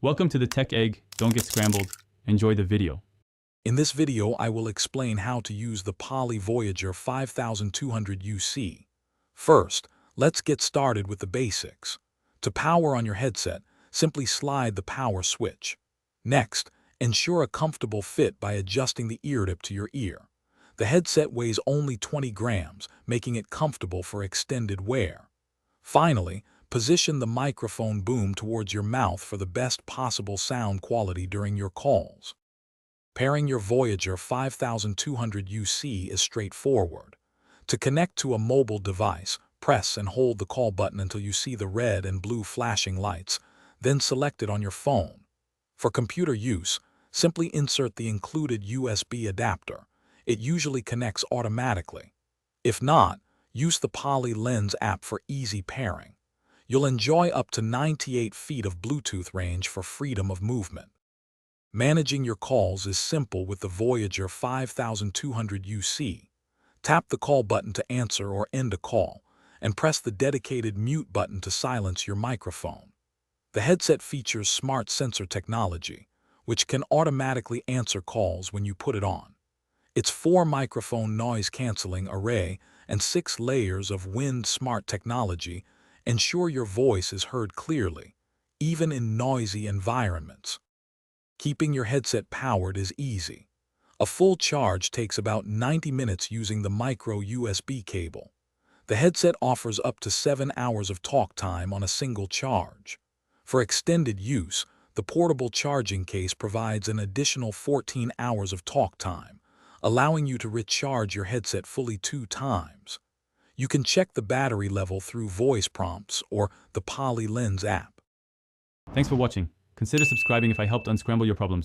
Welcome to the Tech Egg. Don't get scrambled. Enjoy the video. In this video, I will explain how to use the Poly Voyager 5200 UC. First, let's get started with the basics. To power on your headset, simply slide the power switch. Next, ensure a comfortable fit by adjusting the ear tip to your ear. The headset weighs only 20 grams, making it comfortable for extended wear. Finally, position the microphone boom towards your mouth for the best possible sound quality during your calls. Pairing your Voyager 5200 UC is straightforward. To connect to a mobile device, press and hold the call button until you see the red and blue flashing lights, then select it on your phone. For computer use, simply insert the included USB adapter. It usually connects automatically. If not, use the Poly Lens app for easy pairing. You'll enjoy up to 98 feet of Bluetooth range for freedom of movement. Managing your calls is simple with the Voyager 5200 UC. Tap the call button to answer or end a call, and press the dedicated mute button to silence your microphone. The headset features smart sensor technology, which can automatically answer calls when you put it on. Its 4-microphone noise-canceling array and 6 layers of wind smart technology ensure your voice is heard clearly, even in noisy environments. Keeping your headset powered is easy. A full charge takes about 90 minutes using the micro USB cable. The headset offers up to 7 hours of talk time on a single charge. For extended use, the portable charging case provides an additional 14 hours of talk time, allowing you to recharge your headset fully 2 times. You can check the battery level through voice prompts or the Poly Lens app. Thanks for watching. Consider subscribing if I helped unscramble your problems.